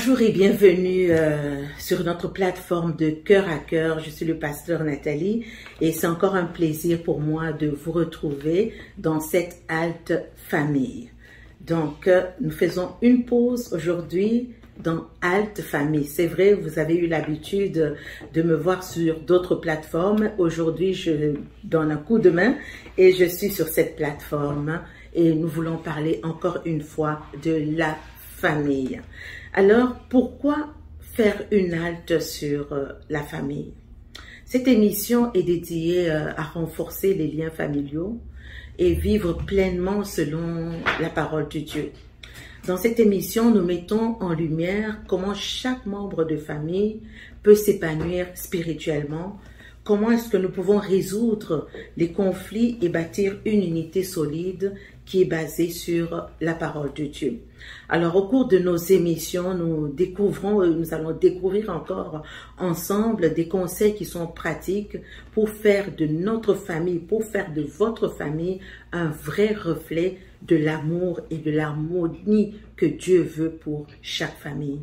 Bonjour et bienvenue sur notre plateforme de Cœur à Cœur. Je suis le pasteur Nathalie et c'est encore un plaisir pour moi de vous retrouver dans cette halte famille. Donc, nous faisons une pause aujourd'hui dans halte famille. C'est vrai, vous avez eu l'habitude de me voir sur d'autres plateformes. Aujourd'hui, je donne un coup de main et je suis sur cette plateforme et nous voulons parler encore une fois de la famille. Alors, pourquoi faire une halte sur la famille? Cette émission est dédiée à renforcer les liens familiaux et vivre pleinement selon la parole de Dieu. Dans cette émission, nous mettons en lumière comment chaque membre de famille peut s'épanouir spirituellement, comment est-ce que nous pouvons résoudre les conflits et bâtir une unité solide qui est basée sur la parole de Dieu. Alors, au cours de nos émissions, nous allons découvrir encore ensemble des conseils qui sont pratiques pour faire de notre famille, pour faire de votre famille un vrai reflet de l'amour et de l'harmonie que Dieu veut pour chaque famille.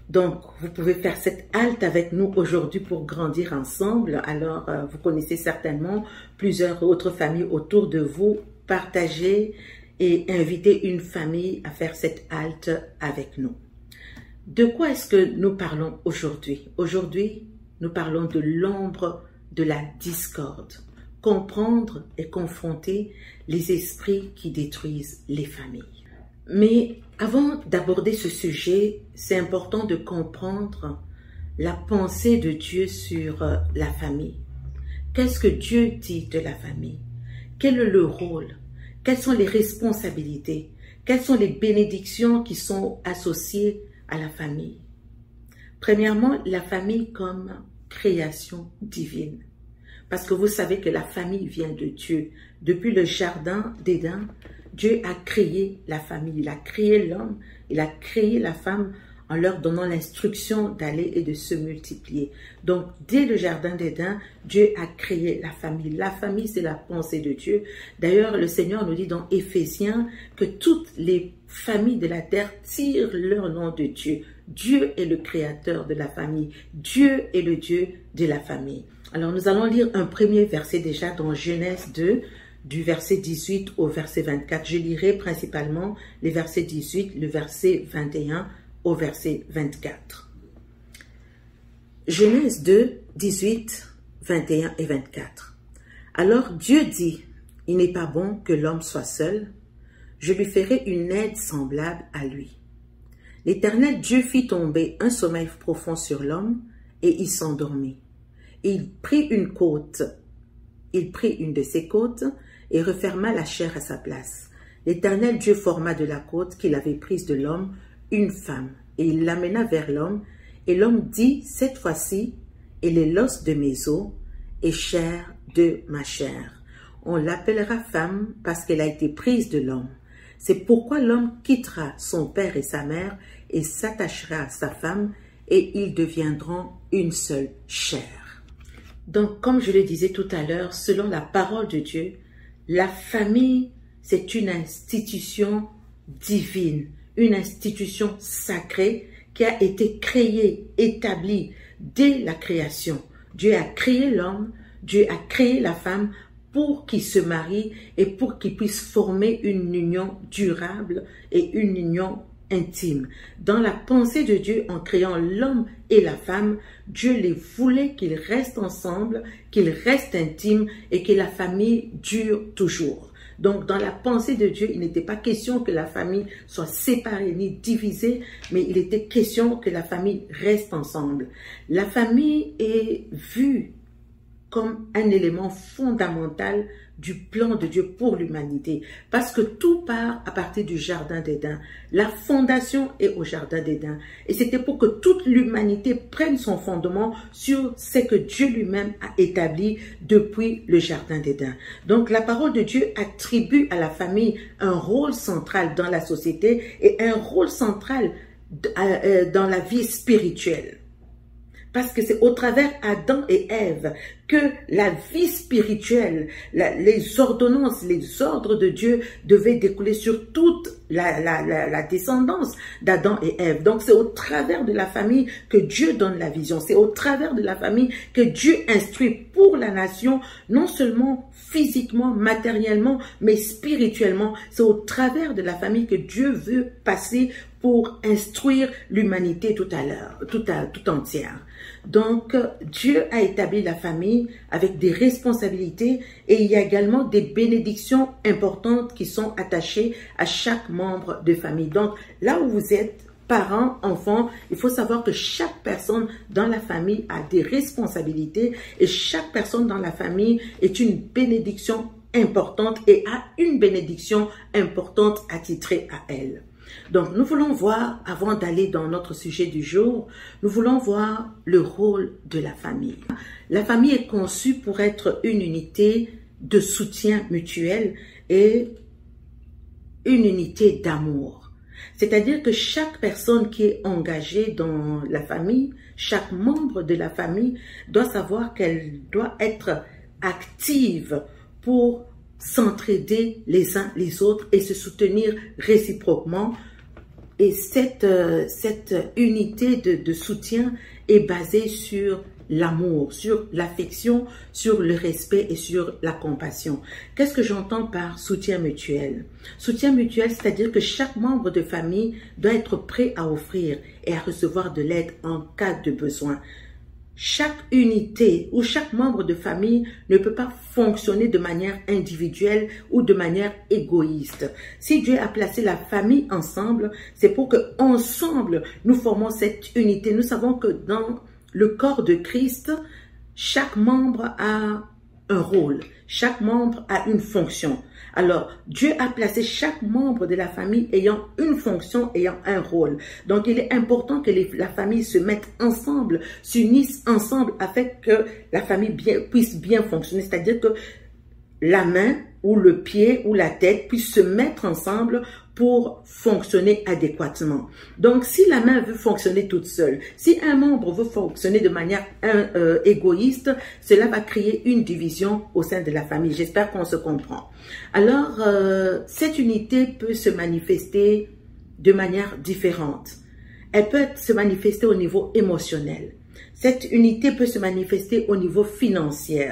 Donc, vous pouvez faire cette halte avec nous aujourd'hui pour grandir ensemble. Alors, vous connaissez certainement plusieurs autres familles autour de vous. Partagez et invitez une famille à faire cette halte avec nous. De quoi est-ce que nous parlons aujourd'hui? Aujourd'hui, nous parlons de l'ombre de la discorde. Comprendre et confronter les esprits qui détruisent les familles. Mais avant d'aborder ce sujet, c'est important de comprendre la pensée de Dieu sur la famille. Qu'est-ce que Dieu dit de la famille? Quel est le rôle? Quelles sont les responsabilités? Quelles sont les bénédictions qui sont associées à la famille? Premièrement, la famille comme création divine. Parce que vous savez que la famille vient de Dieu. Depuis le jardin d'Éden, Dieu a créé la famille. Il a créé l'homme, il a créé la femme en leur donnant l'instruction d'aller et de se multiplier. Donc, dès le jardin d'Éden, Dieu a créé la famille. La famille, c'est la pensée de Dieu. D'ailleurs, le Seigneur nous dit dans Éphésiens que toutes les familles de la terre tirent leur nom de Dieu. Dieu est le créateur de la famille. Dieu est le Dieu de la famille. Alors, nous allons lire un premier verset déjà dans Genèse 2, du verset 18 au verset 24. Je lirai principalement les versets 18, le verset 21 au verset 24. Genèse 2, 18, 21 et 24. Alors Dieu dit, « Il n'est pas bon que l'homme soit seul, je lui ferai une aide semblable à lui. » L'Éternel Dieu fit tomber un sommeil profond sur l'homme, et il s'endormit. Et il prit une de ses côtes, et referma la chair à sa place. L'Éternel Dieu forma de la côte qu'il avait prise de l'homme une femme, et il l'amena vers l'homme, et l'homme dit, cette fois-ci, elle est l'os de mes os, et chair de ma chair. On l'appellera femme parce qu'elle a été prise de l'homme. C'est pourquoi l'homme quittera son père et sa mère, et s'attachera à sa femme, et ils deviendront une seule chair. Donc, comme je le disais tout à l'heure, selon la parole de Dieu, la famille, c'est une institution divine, une institution sacrée qui a été créée, établie dès la création. Dieu a créé l'homme, Dieu a créé la femme pour qu'ils se marient et pour qu'ils puissent former une union durable et une union intime. Dans la pensée de Dieu, en créant l'homme et la femme, Dieu les voulait qu'ils restent ensemble, qu'ils restent intimes et que la famille dure toujours. Donc, dans la pensée de Dieu, il n'était pas question que la famille soit séparée ni divisée, mais il était question que la famille reste ensemble. La famille est vue comme un élément fondamental du plan de Dieu pour l'humanité. Parce que tout part à partir du jardin d'Éden. La fondation est au jardin d'Éden. Et c'était pour que toute l'humanité prenne son fondement sur ce que Dieu lui-même a établi depuis le jardin d'Éden. Donc la parole de Dieu attribue à la famille un rôle central dans la société et un rôle central dans la vie spirituelle. Parce que c'est au travers Adam et Ève que la vie spirituelle, les ordonnances, les ordres de Dieu devaient découler sur toute la descendance d'Adam et Ève. Donc c'est au travers de la famille que Dieu donne la vision. C'est au travers de la famille que Dieu instruit pour la nation, non seulement physiquement, matériellement, mais spirituellement. C'est au travers de la famille que Dieu veut passer pour instruire l'humanité tout entière. Donc, Dieu a établi la famille avec des responsabilités et il y a également des bénédictions importantes qui sont attachées à chaque membre de famille. Donc, là où vous êtes, parents, enfants, il faut savoir que chaque personne dans la famille a des responsabilités et chaque personne dans la famille est une bénédiction importante et a une bénédiction importante attitrée à elle. Donc, nous voulons voir, avant d'aller dans notre sujet du jour, nous voulons voir le rôle de la famille. La famille est conçue pour être une unité de soutien mutuel et une unité d'amour. C'est-à-dire que chaque personne qui est engagée dans la famille, chaque membre de la famille doit savoir qu'elle doit être active pour s'entraider les uns les autres et se soutenir réciproquement. Et cette unité de soutien est basée sur l'amour, sur l'affection, sur le respect et sur la compassion. Qu'est-ce que j'entends par soutien mutuel? Soutien mutuel, c'est-à-dire que chaque membre de famille doit être prêt à offrir et à recevoir de l'aide en cas de besoin. Chaque unité ou chaque membre de famille ne peut pas fonctionner de manière individuelle ou de manière égoïste. Si Dieu a placé la famille ensemble, c'est pour que ensemble nous formons cette unité. Nous savons que dans le corps de Christ, chaque membre a un rôle, chaque membre a une fonction. Alors, Dieu a placé chaque membre de la famille ayant une fonction, ayant un rôle. Donc, il est important que la famille se mette ensemble, s'unisse ensemble afin que la famille puisse bien fonctionner. C'est-à-dire que la main ou le pied ou la tête puissent se mettre ensemble pour fonctionner adéquatement. Donc, si la main veut fonctionner toute seule, si un membre veut fonctionner de manière égoïste, cela va créer une division au sein de la famille. J'espère qu'on se comprend. Alors, cette unité peut se manifester de manière différente. Elle peut se manifester au niveau émotionnel. Cette unité peut se manifester au niveau financier.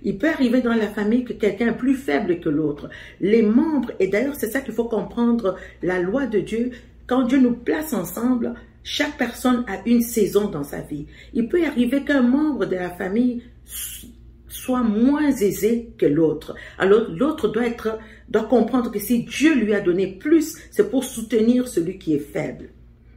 Il peut arriver dans la famille que quelqu'un est plus faible que l'autre. Les membres, et d'ailleurs c'est ça qu'il faut comprendre, la loi de Dieu, quand Dieu nous place ensemble, chaque personne a une saison dans sa vie. Il peut arriver qu'un membre de la famille soit moins aisé que l'autre. Alors l'autre doit comprendre que si Dieu lui a donné plus, c'est pour soutenir celui qui est faible.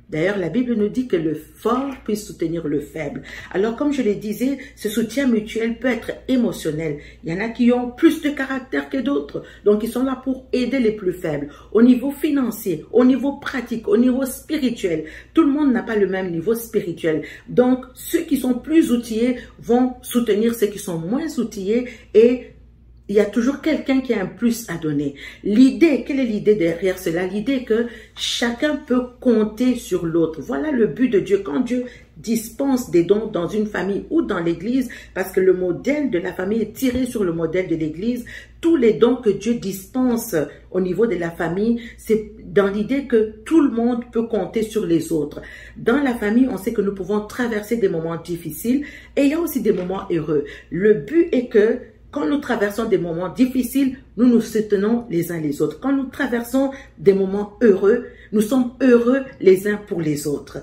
D'ailleurs, la Bible nous dit que le fort puisse soutenir le faible. Alors, comme je le disais, ce soutien mutuel peut être émotionnel. Il y en a qui ont plus de caractère que d'autres. Donc, ils sont là pour aider les plus faibles. Au niveau financier, au niveau pratique, au niveau spirituel. Tout le monde n'a pas le même niveau spirituel. Donc, ceux qui sont plus outillés vont soutenir ceux qui sont moins outillés et il y a toujours quelqu'un qui a un plus à donner. L'idée, quelle est l'idée derrière cela? L'idée est que chacun peut compter sur l'autre. Voilà le but de Dieu. Quand Dieu dispense des dons dans une famille ou dans l'église, parce que le modèle de la famille est tiré sur le modèle de l'église, tous les dons que Dieu dispense au niveau de la famille, c'est dans l'idée que tout le monde peut compter sur les autres. Dans la famille, on sait que nous pouvons traverser des moments difficiles et il y a aussi des moments heureux. Le but est que quand nous traversons des moments difficiles, nous nous soutenons les uns les autres. Quand nous traversons des moments heureux, nous sommes heureux les uns pour les autres.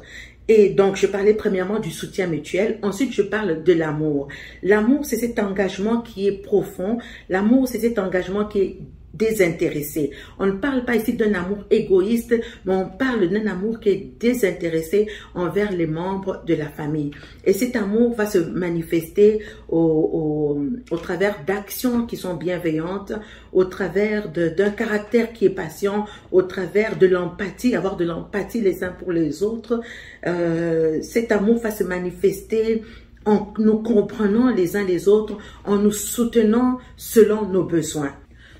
Et donc, je parlais premièrement du soutien mutuel. Ensuite, je parle de l'amour. L'amour, c'est cet engagement qui est profond. L'amour, c'est cet engagement qui est désintéressé. On ne parle pas ici d'un amour égoïste, mais on parle d'un amour qui est désintéressé envers les membres de la famille. Et cet amour va se manifester au travers d'actions qui sont bienveillantes, au travers d'un caractère qui est patient, au travers de l'empathie, avoir de l'empathie les uns pour les autres. Cet amour va se manifester en nous comprenant les uns les autres, en nous soutenant selon nos besoins.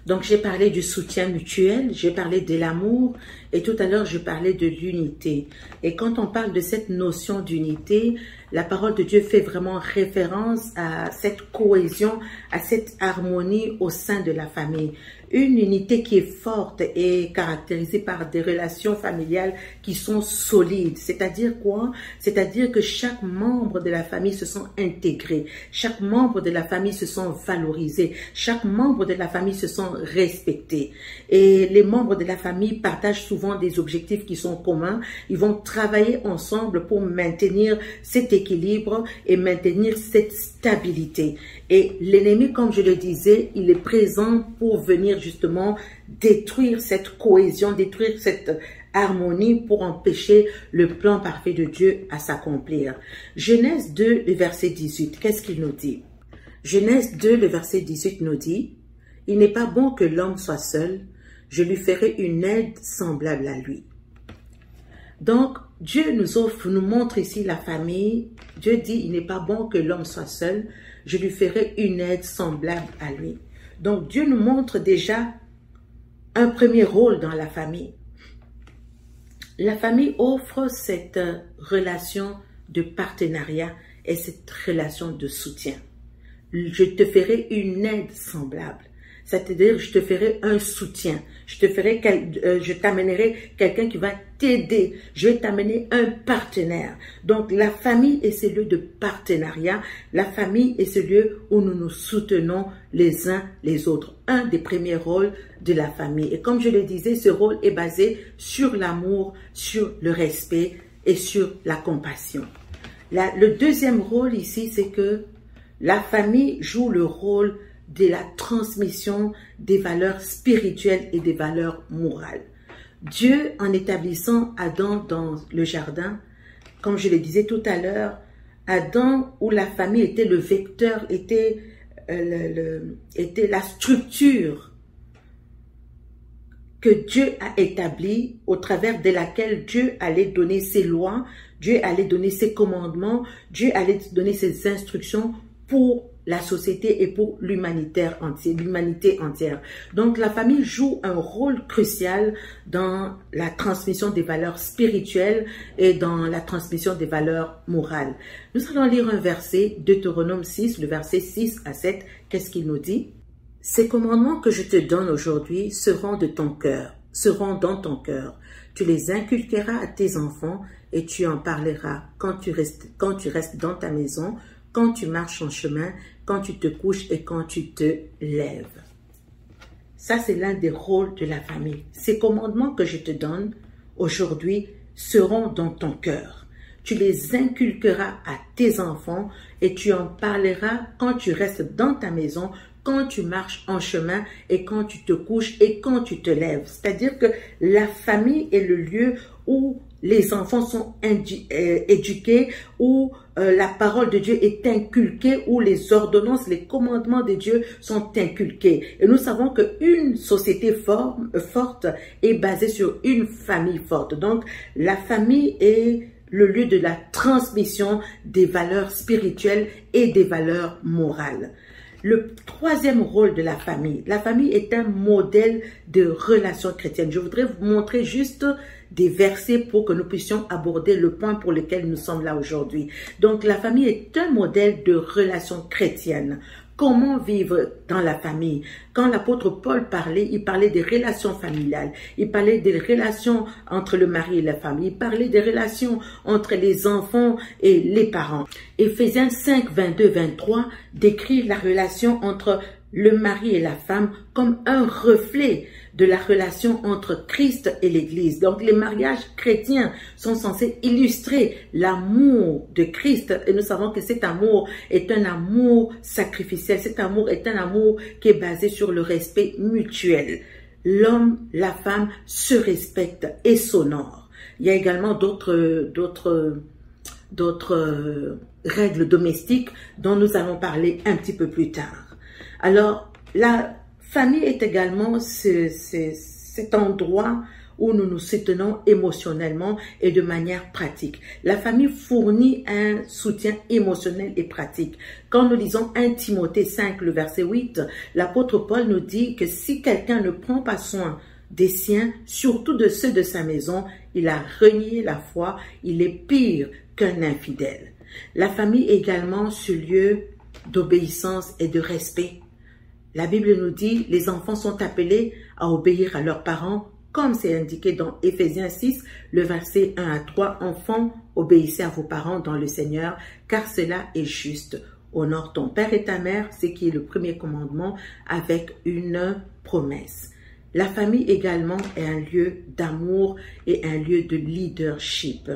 Donc, j'ai parlé du soutien mutuel, j'ai parlé de l'amour et tout à l'heure, je parlais de l'unité. Et quand on parle de cette notion d'unité, la parole de Dieu fait vraiment référence à cette cohésion, à cette harmonie au sein de la famille. Une unité qui est forte et caractérisée par des relations familiales qui sont solides. C'est-à-dire quoi? C'est-à-dire que chaque membre de la famille se sent intégré. Chaque membre de la famille se sent valorisé. Chaque membre de la famille se sent respecté. Et les membres de la famille partagent souvent des objectifs qui sont communs. Ils vont travailler ensemble pour maintenir cet équilibre et maintenir cette stabilité. Et l'ennemi, comme je le disais, il est présent pour venir justement détruire cette cohésion, détruire cette harmonie pour empêcher le plan parfait de Dieu à s'accomplir. Genèse 2, le verset 18, qu'est-ce qu'il nous dit? Genèse 2, le verset 18 nous dit, « Il n'est pas bon que l'homme soit seul, je lui ferai une aide semblable à lui. » Donc, Dieu nous montre ici la famille. Dieu dit, il n'est pas bon que l'homme soit seul, je lui ferai une aide semblable à lui. Donc, Dieu nous montre déjà un premier rôle dans la famille. La famille offre cette relation de partenariat et cette relation de soutien. Je te ferai une aide semblable. C'est-à-dire, je te ferai un soutien. Je t'amènerai quelqu'un qui va t'aider. Je vais t'amener un partenaire. Donc, la famille est ce lieu de partenariat. La famille est ce lieu où nous nous soutenons les uns les autres. Un des premiers rôles de la famille. Et comme je le disais, ce rôle est basé sur l'amour, sur le respect et sur la compassion. Le deuxième rôle ici, c'est que la famille joue le rôle de la transmission des valeurs spirituelles et des valeurs morales. Dieu, en établissant Adam dans le jardin, comme je le disais tout à l'heure, Adam, où la famille était le vecteur, était la structure que Dieu a établie, au travers de laquelle Dieu allait donner ses lois, Dieu allait donner ses commandements, Dieu allait donner ses instructions pour la société et pour l'humanité entière. Donc la famille joue un rôle crucial dans la transmission des valeurs spirituelles et dans la transmission des valeurs morales. Nous allons lire un verset, Deutéronome 6, le verset 6 à 7. Qu'est-ce qu'il nous dit? « Ces commandements que je te donne aujourd'hui seront de ton cœur, seront dans ton cœur. Tu les inculqueras à tes enfants et tu en parleras quand tu restes dans ta maison, quand tu marches en chemin, quand tu te couches et quand tu te lèves. » Ça, c'est l'un des rôles de la famille. Ces commandements que je te donne aujourd'hui seront dans ton cœur. Tu les inculqueras à tes enfants et tu en parleras quand tu restes dans ta maison, quand tu marches en chemin et quand tu te couches et quand tu te lèves. C'est-à-dire que la famille est le lieu où les enfants sont éduqués, où la parole de Dieu est inculquée, où les ordonnances, les commandements de Dieu sont inculqués. Et nous savons qu'une société forte est basée sur une famille forte. Donc, la famille est le lieu de la transmission des valeurs spirituelles et des valeurs morales. Le troisième rôle de la famille est un modèle de relation chrétienne. Je voudrais vous montrer juste des versets pour que nous puissions aborder le point pour lequel nous sommes là aujourd'hui. Donc, la famille est un modèle de relation chrétienne. Comment vivre dans la famille? Quand l'apôtre Paul parlait, il parlait des relations familiales, il parlait des relations entre le mari et la femme, il parlait des relations entre les enfants et les parents. Éphésiens 5, 22, 23 décrit la relation entre le mari et la femme comme un reflet de la relation entre Christ et l'Église. Donc, les mariages chrétiens sont censés illustrer l'amour de Christ. Et nous savons que cet amour est un amour sacrificiel. Cet amour est un amour qui est basé sur le respect mutuel. L'homme, la femme se respectent et s'honorent. Il y a également d'autres règles domestiques dont nous allons parler un petit peu plus tard. Alors, la famille est également cet endroit où nous nous soutenons émotionnellement et de manière pratique. La famille fournit un soutien émotionnel et pratique. Quand nous lisons 1 Timothée 5, le verset 8, l'apôtre Paul nous dit que si quelqu'un ne prend pas soin des siens, surtout de ceux de sa maison, il a renié la foi, il est pire qu'un infidèle. La famille est également ce lieu d'obéissance et de respect. La Bible nous dit, les enfants sont appelés à obéir à leurs parents, comme c'est indiqué dans Éphésiens 6, le verset 1 à 3. Enfants, obéissez à vos parents dans le Seigneur, car cela est juste. Honore ton père et ta mère, ce qui est le premier commandement, avec une promesse. La famille également est un lieu d'amour et un lieu de leadership.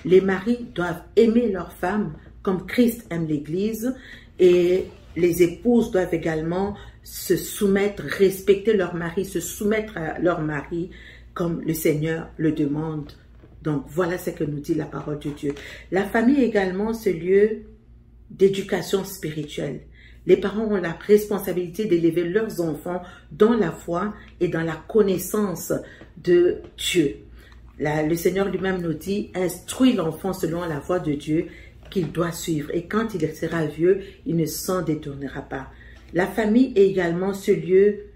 Les maris doivent aimer leurs femmes comme Christ aime l'Église, et les épouses doivent également se soumettre, respecter leur mari, se soumettre à leur mari comme le Seigneur le demande. Donc voilà ce que nous dit la parole de Dieu. La famille est également ce lieu d'éducation spirituelle. Les parents ont la responsabilité d'élever leurs enfants dans la foi et dans la connaissance de Dieu. Le Seigneur lui-même nous dit, instruis l'enfant selon la voie de Dieu qu'il doit suivre. Et quand il sera vieux, il ne s'en détournera pas. La famille est également ce lieu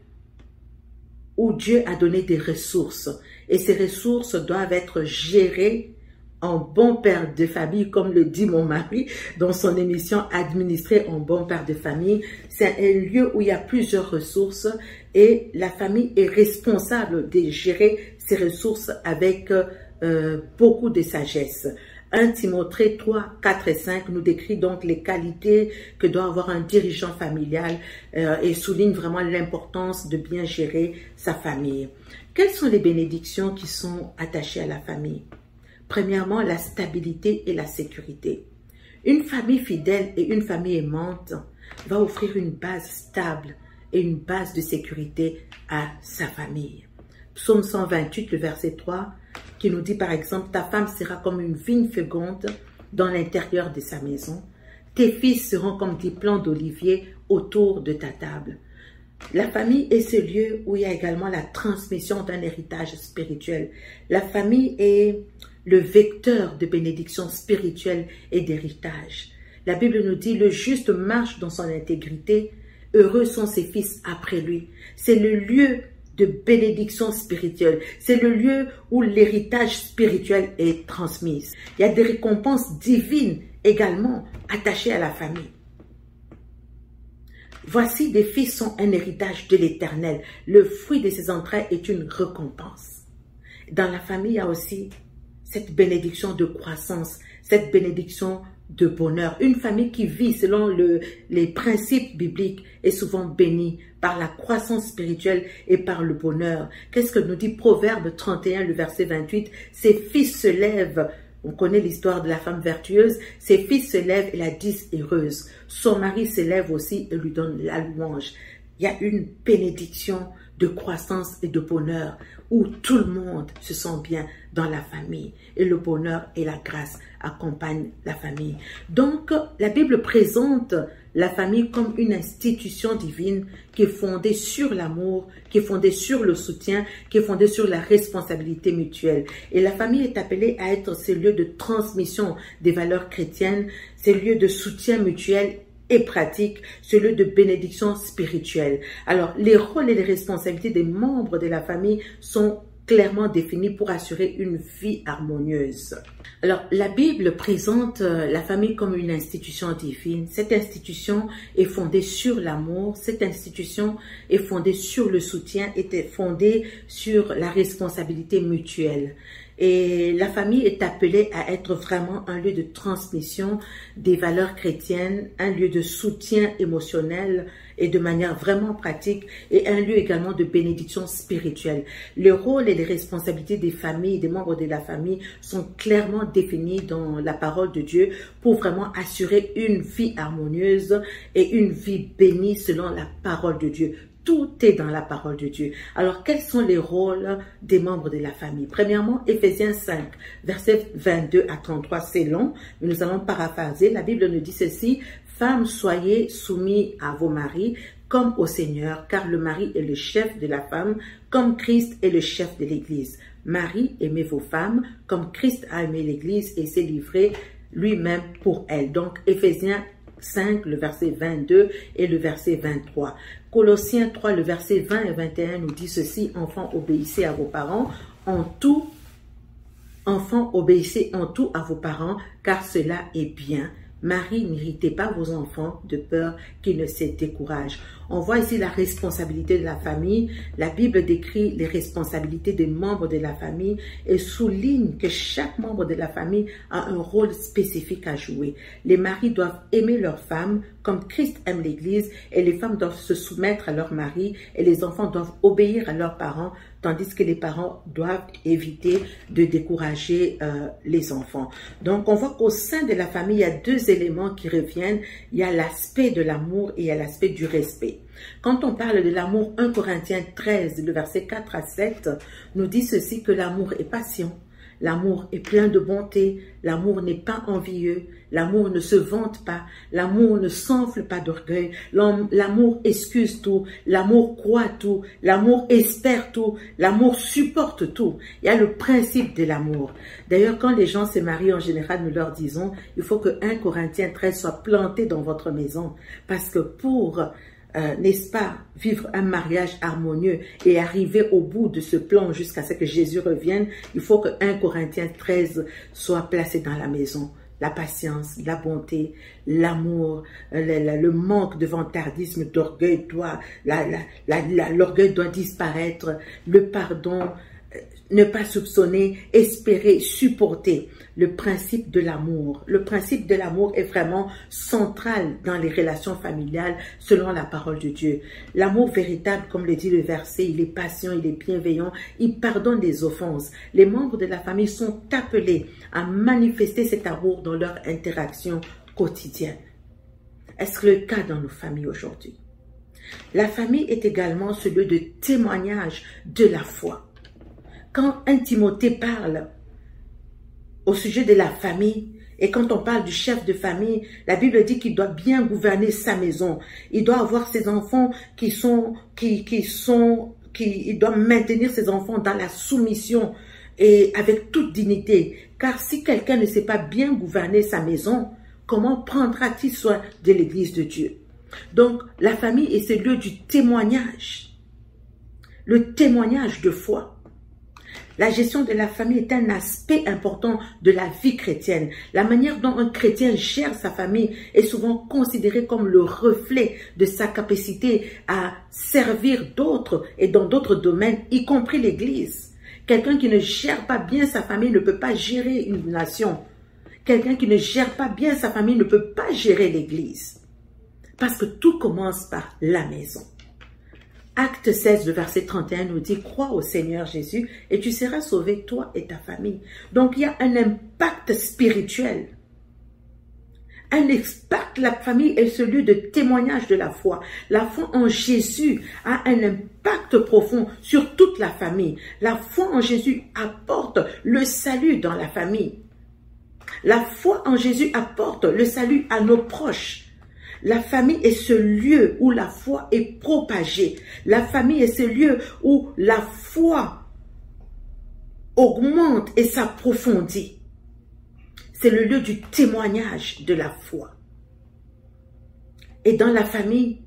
où Dieu a donné des ressources. Et ces ressources doivent être gérées en bon père de famille, comme le dit mon mari dans son émission Administrer en bon père de famille. C'est un lieu où il y a plusieurs ressources et la famille est responsable de gérer ces ressources avec beaucoup de sagesse. 1 Timothée 3, 4 et 5 nous décrit donc les qualités que doit avoir un dirigeant familial et souligne vraiment l'importance de bien gérer sa famille. Quelles sont les bénédictions qui sont attachées à la famille? Premièrement, la stabilité et la sécurité. Une famille fidèle et une famille aimante va offrir une base stable et une base de sécurité à sa famille. Psaume 128, le verset 3, qui nous dit par exemple, ta femme sera comme une vigne féconde dans l'intérieur de sa maison. Tes fils seront comme des plants d'olivier autour de ta table. La famille est ce lieu où il y a également la transmission d'un héritage spirituel. La famille est le vecteur de bénédiction spirituelle et d'héritage. La Bible nous dit, le juste marche dans son intégrité, heureux sont ses fils après lui. C'est le lieu de bénédiction spirituelle. C'est le lieu où l'héritage spirituel est transmis. Il y a des récompenses divines également attachées à la famille. Voici, des fils sont un héritage de l'Éternel. Le fruit de ses entrailles est une récompense. Dans la famille, il y a aussi cette bénédiction de croissance, cette bénédiction de bonheur. Une famille qui vit selon les principes bibliques est souvent bénie par la croissance spirituelle et par le bonheur. Qu'est-ce que nous dit Proverbe 31, le verset 28? Ses fils se lèvent. On connaît l'histoire de la femme vertueuse. Ses fils se lèvent et la disent heureuse. Son mari se lève aussi et lui donne la louange. Il y a une bénédiction de croissance et de bonheur où tout le monde se sent bien dans la famille et le bonheur et la grâce accompagnent la famille. Donc, la Bible présente la famille comme une institution divine qui est fondée sur l'amour, qui est fondée sur le soutien, qui est fondée sur la responsabilité mutuelle. Et la famille est appelée à être ce lieu de transmission des valeurs chrétiennes, ces lieux de soutien mutuel et pratique, ce lieu de bénédiction spirituelle. Alors, les rôles et les responsabilités des membres de la famille sont clairement définis pour assurer une vie harmonieuse. Alors, la Bible présente la famille comme une institution divine. Cette institution est fondée sur l'amour, cette institution est fondée sur le soutien, est fondée sur la responsabilité mutuelle. Et la famille est appelée à être vraiment un lieu de transmission des valeurs chrétiennes, un lieu de soutien émotionnel et de manière vraiment pratique, et un lieu également de bénédiction spirituelle. Le rôle et les responsabilités des familles, des membres de la famille sont clairement définis dans la parole de Dieu pour vraiment assurer une vie harmonieuse et une vie bénie selon la parole de Dieu. Tout est dans la parole de Dieu. Alors, quels sont les rôles des membres de la famille? Premièrement, Éphésiens 5, versets 22 à 33, c'est long, mais nous allons paraphraser. La Bible nous dit ceci: femmes, soyez soumis à vos maris comme au Seigneur, car le mari est le chef de la femme, comme Christ est le chef de l'Église. Maris, aimez vos femmes, comme Christ a aimé l'Église et s'est livré lui-même pour elle. Donc, Éphésiens 5, le verset 22 et le verset 23. Colossiens 3, le verset 20 et 21 nous dit ceci: enfants, obéissez à vos parents en tout. Enfants, obéissez en tout à vos parents, car cela est bien. Marie, n'irritez pas vos enfants de peur qu'ils ne se découragent. On voit ici la responsabilité de la famille. La Bible décrit les responsabilités des membres de la famille et souligne que chaque membre de la famille a un rôle spécifique à jouer. Les maris doivent aimer leurs femmes comme Christ aime l'Église et les femmes doivent se soumettre à leur mari et les enfants doivent obéir à leurs parents, tandis que les parents doivent éviter de décourager les enfants. Donc, on voit qu'au sein de la famille, il y a deux éléments qui reviennent. Il y a l'aspect de l'amour et il y a l'aspect du respect. Quand on parle de l'amour, 1 Corinthiens 13, le verset 4 à 7, nous dit ceci, que l'amour est patient. L'amour est plein de bonté, l'amour n'est pas envieux, l'amour ne se vante pas, l'amour ne s'enfle pas d'orgueil, l'amour excuse tout, l'amour croit tout, l'amour espère tout, l'amour supporte tout. Il y a le principe de l'amour. D'ailleurs, quand les gens se marient, en général, nous leur disons, il faut que 1 Corinthiens 13 soit planté dans votre maison, parce que pour... n'est-ce pas, vivre un mariage harmonieux et arriver au bout de ce plan jusqu'à ce que Jésus revienne, il faut que 1 Corinthiens 13 soit placé dans la maison. La patience, la bonté, l'amour, le manque de vantardisme, d'orgueil l'orgueil doit disparaître, le pardon, ne pas soupçonner, espérer, supporter. Le principe de l'amour. Le principe de l'amour est vraiment central dans les relations familiales selon la parole de Dieu. L'amour véritable, comme le dit le verset, il est patient, il est bienveillant, il pardonne les offenses. Les membres de la famille sont appelés à manifester cet amour dans leur interaction quotidienne. Est-ce le cas dans nos familles aujourd'hui? La famille est également ce lieu de témoignage de la foi. Quand 1 Timothée parle au sujet de la famille, et quand on parle du chef de famille, la Bible dit qu'il doit bien gouverner sa maison. Il doit avoir ses enfants il doit maintenir ses enfants dans la soumission et avec toute dignité. Car si quelqu'un ne sait pas bien gouverner sa maison, comment prendra-t-il soin de l'Église de Dieu? Donc, la famille est ce lieu du témoignage. Le témoignage de foi. La gestion de la famille est un aspect important de la vie chrétienne. La manière dont un chrétien gère sa famille est souvent considérée comme le reflet de sa capacité à servir d'autres et dans d'autres domaines, y compris l'Église. Quelqu'un qui ne gère pas bien sa famille ne peut pas gérer une nation. Quelqu'un qui ne gère pas bien sa famille ne peut pas gérer l'Église. Parce que tout commence par la maison. Acte 16, le verset 31 nous dit, crois au Seigneur Jésus et tu seras sauvé, toi et ta famille. Donc, il y a un impact spirituel. Un impact, la famille est celui de témoignage de la foi. La foi en Jésus a un impact profond sur toute la famille. La foi en Jésus apporte le salut dans la famille. La foi en Jésus apporte le salut à nos proches. La famille est ce lieu où la foi est propagée. La famille est ce lieu où la foi augmente et s'approfondit. C'est le lieu du témoignage de la foi. Et dans la famille,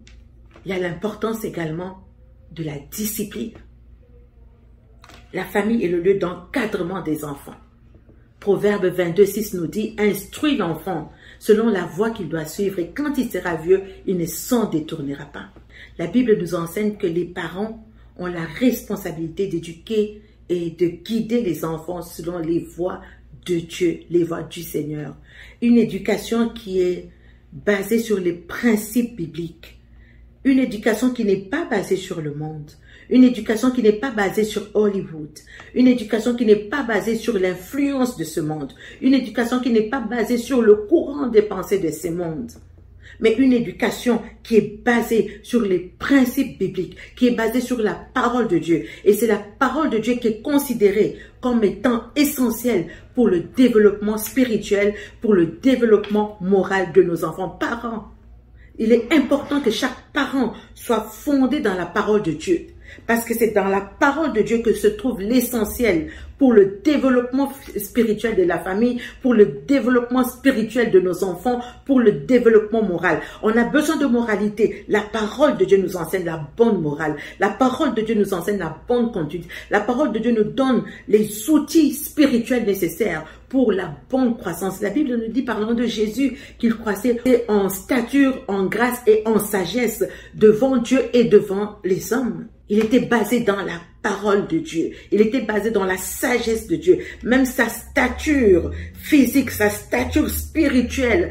il y a l'importance également de la discipline. La famille est le lieu d'encadrement des enfants. Proverbe 22, 6 nous dit, instruis l'enfant selon la voie qu'il doit suivre et quand il sera vieux, il ne s'en détournera pas. La Bible nous enseigne que les parents ont la responsabilité d'éduquer et de guider les enfants selon les voies de Dieu, les voies du Seigneur. Une éducation qui est basée sur les principes bibliques. Une éducation qui n'est pas basée sur le monde. Une éducation qui n'est pas basée sur Hollywood. Une éducation qui n'est pas basée sur l'influence de ce monde. Une éducation qui n'est pas basée sur le courant des pensées de ce monde. Mais une éducation qui est basée sur les principes bibliques, qui est basée sur la parole de Dieu. Et c'est la parole de Dieu qui est considérée comme étant essentielle pour le développement spirituel, pour le développement moral de nos enfants. Parents, il est important que chaque parent soit fondé dans la parole de Dieu. Parce que c'est dans la parole de Dieu que se trouve l'essentiel pour le développement spirituel de la famille, pour le développement spirituel de nos enfants, pour le développement moral. On a besoin de moralité. La parole de Dieu nous enseigne la bonne morale. La parole de Dieu nous enseigne la bonne conduite. La parole de Dieu nous donne les outils spirituels nécessaires pour la bonne croissance. La Bible nous dit, parlant de Jésus, qu'il croissait en stature, en grâce et en sagesse devant Dieu et devant les hommes. Il était basé dans la parole de Dieu. Il était basé dans la sagesse de Dieu. Même sa stature physique, sa stature spirituelle,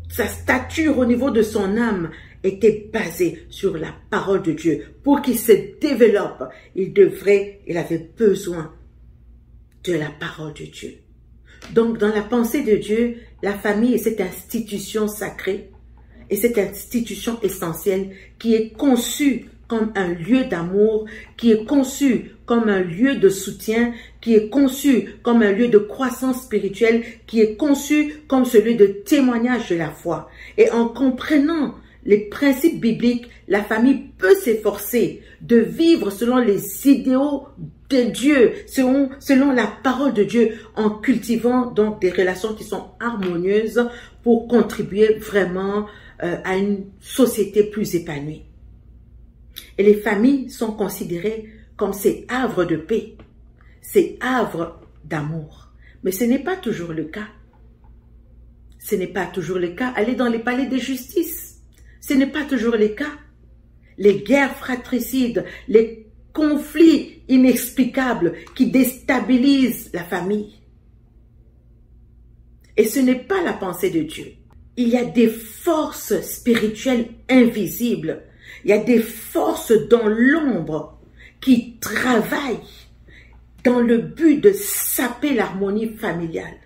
sa stature au niveau de son âme était basée sur la parole de Dieu. Pour qu'il se développe, il avait besoin de la parole de Dieu. Donc, dans la pensée de Dieu, la famille est cette institution sacrée et cette institution essentielle qui est conçue comme un lieu d'amour, qui est conçu comme un lieu de soutien, qui est conçu comme un lieu de croissance spirituelle, qui est conçu comme celui de témoignage de la foi. Et en comprenant les principes bibliques, la famille peut s'efforcer de vivre selon les idéaux de Dieu, selon la parole de Dieu, en cultivant donc des relations qui sont harmonieuses pour contribuer vraiment à une société plus épanouie. Et les familles sont considérées comme ces havres de paix, ces havres d'amour. Mais ce n'est pas toujours le cas. Ce n'est pas toujours le cas. Allez dans les palais de justice. Ce n'est pas toujours le cas. Les guerres fratricides, les conflits inexplicables qui déstabilisent la famille. Et ce n'est pas la pensée de Dieu. Il y a des forces spirituelles invisibles. Il y a des forces dans l'ombre qui travaillent dans le but de saper l'harmonie familiale.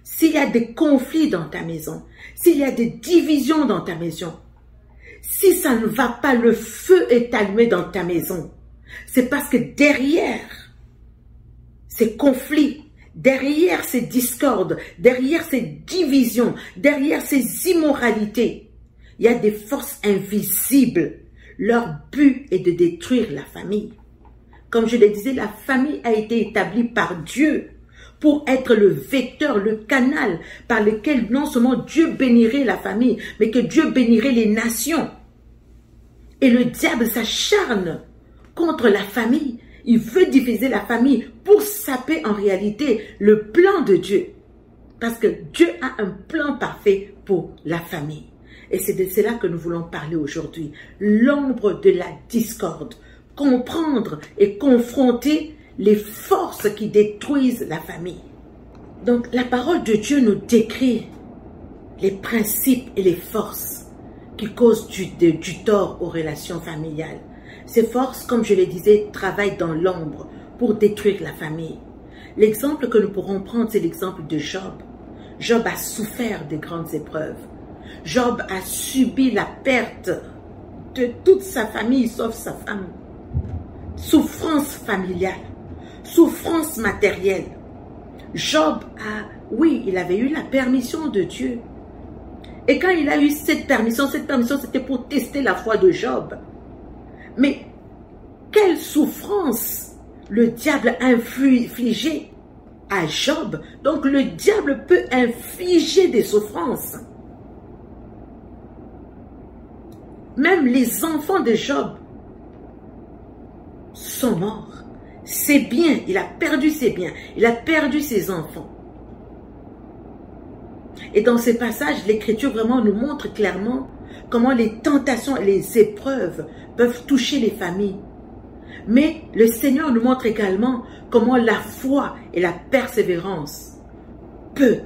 S'il y a des conflits dans ta maison, s'il y a des divisions dans ta maison, si ça ne va pas, le feu est allumé dans ta maison, c'est parce que derrière ces conflits, derrière ces discordes, derrière ces divisions, derrière ces immoralités, il y a des forces invisibles. Leur but est de détruire la famille. Comme je le disais, la famille a été établie par Dieu pour être le vecteur, le canal par lequel non seulement Dieu bénirait la famille, mais que Dieu bénirait les nations. Et le diable s'acharne contre la famille. Il veut diviser la famille pour saper en réalité le plan de Dieu. Parce que Dieu a un plan parfait pour la famille. Et c'est de cela que nous voulons parler aujourd'hui. L'ombre de la discorde. Comprendre et confronter les forces qui détruisent la famille. Donc la parole de Dieu nous décrit les principes et les forces qui causent du tort aux relations familiales. Ces forces, comme je le disais, travaillent dans l'ombre pour détruire la famille. L'exemple que nous pourrons prendre, c'est l'exemple de Job. Job a souffert de grandes épreuves. Job a subi la perte de toute sa famille, sauf sa femme. Souffrance familiale, souffrance matérielle. Job oui, il avait eu la permission de Dieu. Et quand il a eu cette permission c'était pour tester la foi de Job. Mais quelle souffrance le diable a infligé à Job. Donc le diable peut infliger des souffrances. Même les enfants de Job sont morts. Ses biens, il a perdu ses biens, il a perdu ses enfants. Et dans ces passages, l'Écriture vraiment nous montre clairement comment les tentations et les épreuves peuvent toucher les familles. Mais le Seigneur nous montre également comment la foi et la persévérance peuvent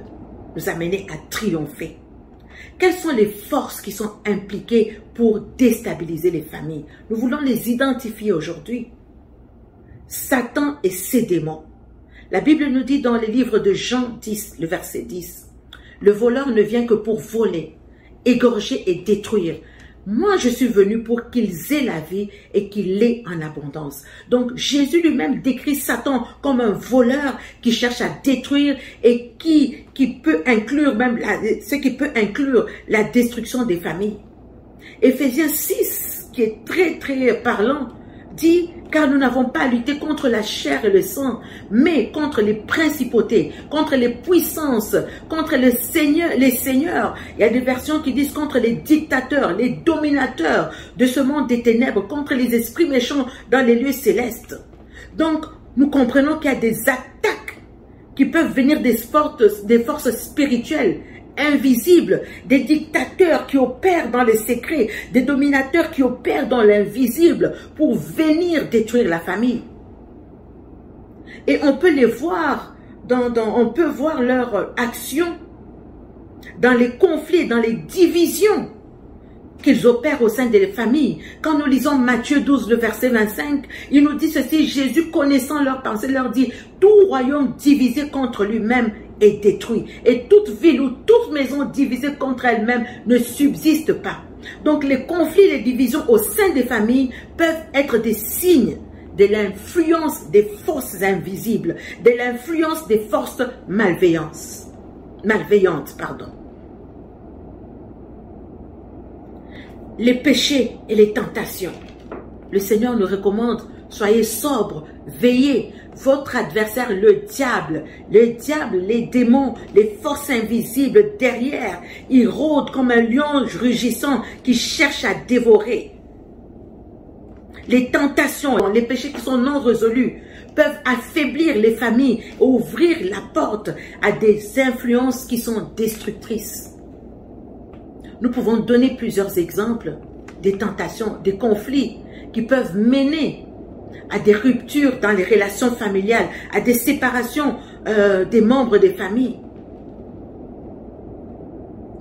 nous amener à triompher. Quelles sont les forces qui sont impliquées pour déstabiliser les familles? Nous voulons les identifier aujourd'hui. Satan et ses démons. La Bible nous dit dans le livre de Jean 10, le verset 10, « Le voleur ne vient que pour voler, égorger et détruire. Moi, je suis venu pour qu'ils aient la vie et qu'ils l'aient en abondance. » Donc, Jésus lui-même décrit Satan comme un voleur qui cherche à détruire et qui peut inclure même ce qui peut inclure la destruction des familles. Éphésiens 6, qui est très très parlant, dit « Car nous n'avons pas à lutter contre la chair et le sang, mais contre les principautés, contre les puissances, contre les seigneurs. » Il y a des versions qui disent contre les dictateurs, les dominateurs de ce monde des ténèbres, contre les esprits méchants dans les lieux célestes. Donc, nous comprenons qu'il y a des attaques qui peuvent venir des forces spirituelles invisibles, des dictateurs qui opèrent dans les secrets, des dominateurs qui opèrent dans l'invisible pour venir détruire la famille. Et on peut les voir, on peut voir leur action dans les conflits, dans les divisions qu'ils opèrent au sein des familles. Quand nous lisons Matthieu 12, le verset 25, il nous dit ceci: Jésus, connaissant leurs pensées, leur dit: tout royaume divisé contre lui-même est détruit, et toute ville ou toute maison divisée contre elle-même ne subsiste pas. Donc les conflits, les divisions au sein des familles peuvent être des signes de l'influence des forces invisibles, de l'influence des forces malveillantes. Les péchés et les tentations. Le Seigneur nous recommande: soyez sobres, veillez. Votre adversaire, le diable, les démons, les forces invisibles derrière, il rôde comme un lion rugissant qui cherche à dévorer. Les tentations, les péchés qui sont non résolus peuvent affaiblir les familles, ouvrir la porte à des influences qui sont destructrices. Nous pouvons donner plusieurs exemples des tentations, des conflits qui peuvent mener à des ruptures dans les relations familiales, à des séparations des membres des familles.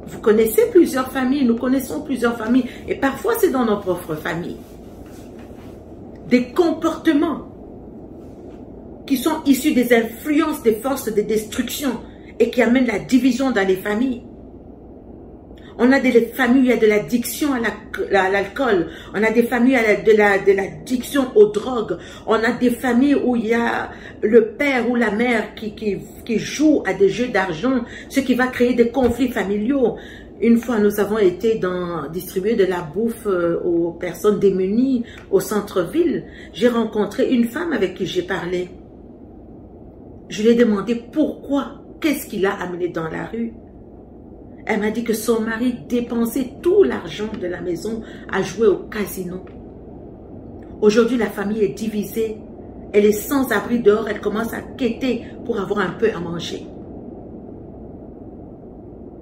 Vous connaissez plusieurs familles, nous connaissons plusieurs familles, et parfois c'est dans nos propres familles. Des comportements qui sont issus des influences des forces de destruction et qui amènent la division dans les familles. On a des familles où il y a de l'addiction à l'alcool. On a des familles de l'addiction aux drogues. On a des familles où il y a le père ou la mère qui joue à des jeux d'argent, ce qui va créer des conflits familiaux. Une fois, nous avons été distribuer de la bouffe aux personnes démunies au centre-ville. J'ai rencontré une femme avec qui j'ai parlé. Je lui ai demandé pourquoi, qu'est-ce qui l'a amenée dans la rue. Elle m'a dit que son mari dépensait tout l'argent de la maison à jouer au casino. Aujourd'hui, la famille est divisée. Elle est sans abri dehors. Elle commence à quêter pour avoir un peu à manger.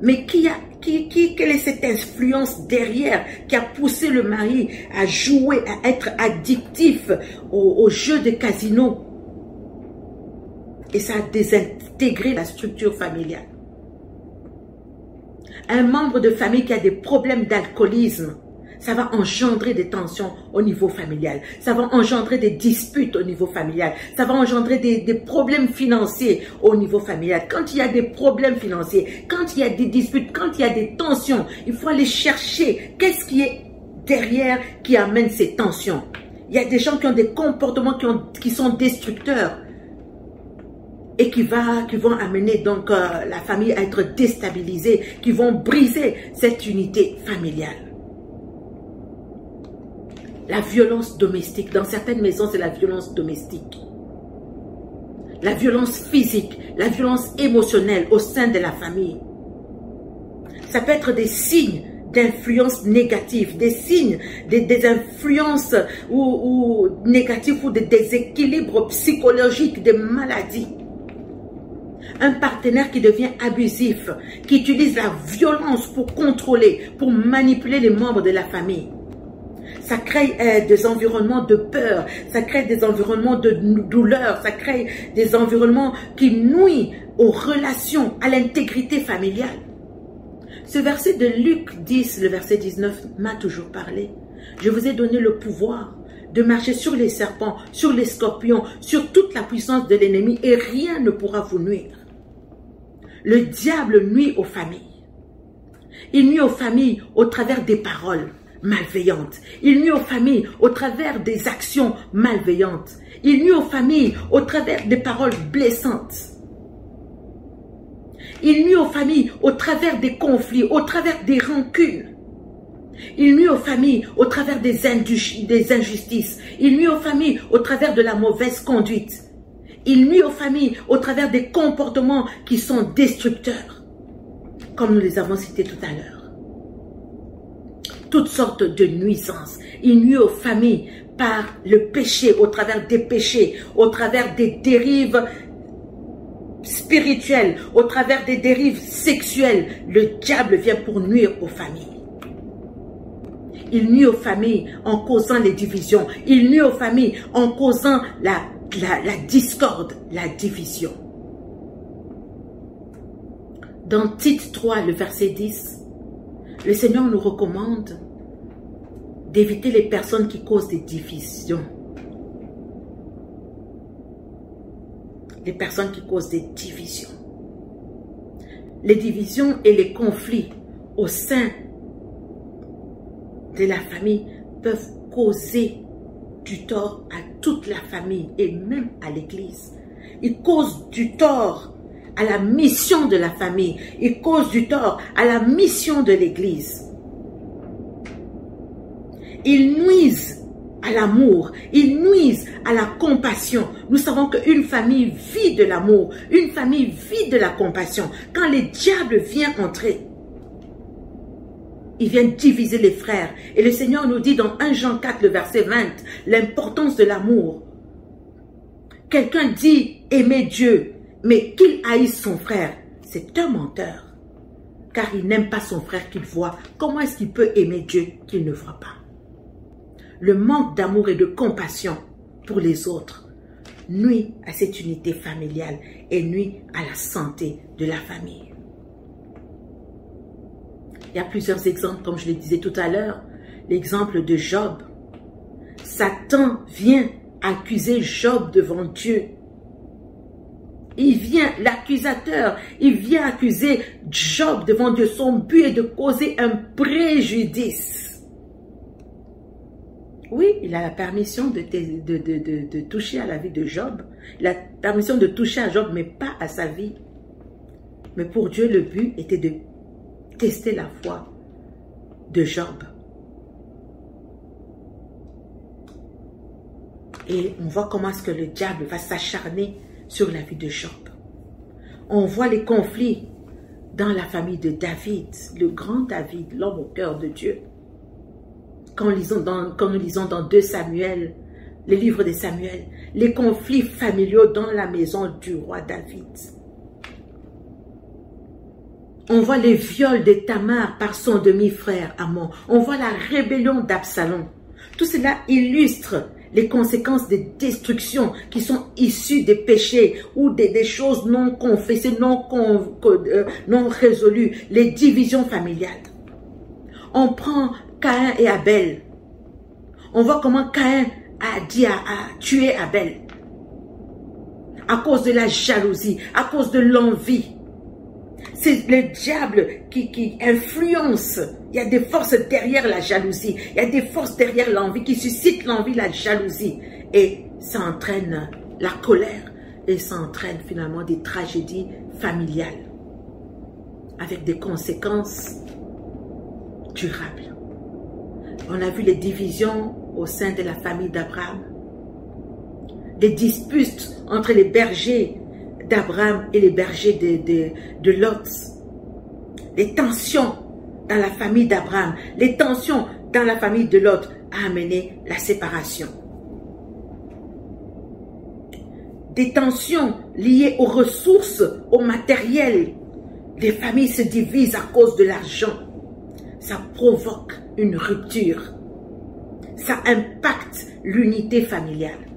Mais quelle est cette influence derrière qui a poussé le mari à jouer, à être addictif au jeu de casino? Et ça a désintégré la structure familiale. Un membre de famille qui a des problèmes d'alcoolisme, ça va engendrer des tensions au niveau familial. Ça va engendrer des disputes au niveau familial. Ça va engendrer des problèmes financiers au niveau familial. Quand il y a des problèmes financiers, quand il y a des disputes, quand il y a des tensions, il faut aller chercher qu'est-ce qui est derrière qui amène ces tensions. Il y a des gens qui ont des comportements qui sont destructeurs et qui vont amener donc la famille à être déstabilisée, qui vont briser cette unité familiale. La violence domestique. Dans certaines maisons, c'est la violence domestique. La violence physique, la violence émotionnelle au sein de la famille. Ça peut être des signes d'influence négative, des signes, des influences ou négatives ou des déséquilibres psychologiques, des maladies. Un partenaire qui devient abusif, qui utilise la violence pour contrôler, pour manipuler les membres de la famille. Ça crée des environnements de peur, ça crée des environnements de douleur, ça crée des environnements qui nuisent aux relations, à l'intégrité familiale. Ce verset de Luc 10, le verset 19, m'a toujours parlé. Je vous ai donné le pouvoir de marcher sur les serpents, sur les scorpions, sur toute la puissance de l'ennemi et rien ne pourra vous nuire. Le diable nuit aux familles. Il nuit aux familles au travers des paroles malveillantes. Il nuit aux familles au travers des actions malveillantes. Il nuit aux familles au travers des paroles blessantes. Il nuit aux familles au travers des conflits, au travers des rancunes. Il nuit aux familles au travers des injustices. Il nuit aux familles au travers de la mauvaise conduite. Il nuit aux familles au travers des comportements qui sont destructeurs, comme nous les avons cités tout à l'heure. Toutes sortes de nuisances. Il nuit aux familles par le péché, au travers des péchés, au travers des dérives spirituelles, au travers des dérives sexuelles, le diable vient pour nuire aux familles. Il nuit aux familles en causant les divisions. Il nuit aux familles en causant la discorde, la division. Dans Tite 3, le verset 10, le Seigneur nous recommande d'éviter les personnes qui causent des divisions. Les personnes qui causent des divisions. Les divisions et les conflits au sein de la famille peuvent causer du tort à toute la famille et même à l'Église. Ils causent du tort à la mission de la famille. Ils causent du tort à la mission de l'Église. Ils nuisent à l'amour, ils nuisent à la compassion. Nous savons qu'une famille vit de l'amour, une famille vit de la compassion. Quand le diable vient entrer, il vient diviser les frères. Et le Seigneur nous dit dans 1 Jean 4, le verset 20, l'importance de l'amour. Quelqu'un dit aimer Dieu, mais qu'il haïsse son frère, c'est un menteur. Car il n'aime pas son frère qu'il voit. Comment est-ce qu'il peut aimer Dieu qu'il ne voit pas? Le manque d'amour et de compassion pour les autres nuit à cette unité familiale et nuit à la santé de la famille. Il y a plusieurs exemples, comme je le disais tout à l'heure. L'exemple de Job. Satan vient accuser Job devant Dieu. Il vient, l'accusateur, il vient accuser Job devant Dieu. Son but est de causer un préjudice. Oui, il a la permission de toucher à la vie de Job. Il a la permission de toucher à Job, mais pas à sa vie. Mais pour Dieu, le but était de tester la foi de Job. Et on voit comment est-ce que le diable va s'acharner sur la vie de Job. On voit les conflits dans la famille de David, le grand David, l'homme au cœur de Dieu. Quand nous lisons dans 2 Samuel, le livre de Samuel, les conflits familiaux dans la maison du roi David. On voit les viols de Tamar par son demi-frère Amon. On voit la rébellion d'Absalom. Tout cela illustre les conséquences des destructions qui sont issues des péchés ou des choses non confessées, non résolues, les divisions familiales. On prend Caïn et Abel. On voit comment Caïn a tué Abel. À cause de la jalousie, à cause de l'envie. C'est le diable qui influence. Il y a des forces derrière la jalousie. Il y a des forces derrière l'envie qui suscitent l'envie, la jalousie. Et ça entraîne la colère. Et ça entraîne finalement des tragédies familiales. Avec des conséquences durables. On a vu les divisions au sein de la famille d'Abraham. Des disputes entre les bergers d'Abraham et les bergers de Lot. Les tensions dans la famille d'Abraham, les tensions dans la famille de Lot a amené la séparation. Des tensions liées aux ressources, au matériel. Les familles se divisent à cause de l'argent. Ça provoque une rupture. Ça impacte l'unité familiale.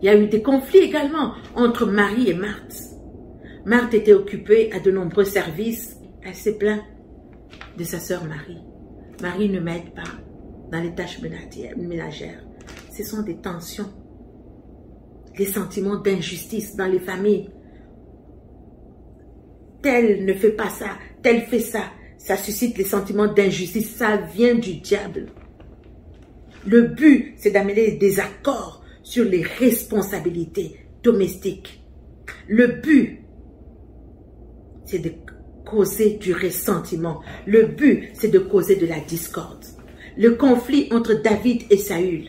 Il y a eu des conflits également entre Marie et Marthe. Marthe était occupée à de nombreux services. Elle s'est plainte de sa sœur Marie. Marie ne m'aide pas dans les tâches ménagères. Ce sont des tensions, des sentiments d'injustice dans les familles. Tel ne fait pas ça, tel fait ça. Ça suscite les sentiments d'injustice. Ça vient du diable. Le but, c'est d'amener des désaccords sur les responsabilités domestiques. Le but, c'est de causer du ressentiment. Le but, c'est de causer de la discorde. Le conflit entre David et Saül.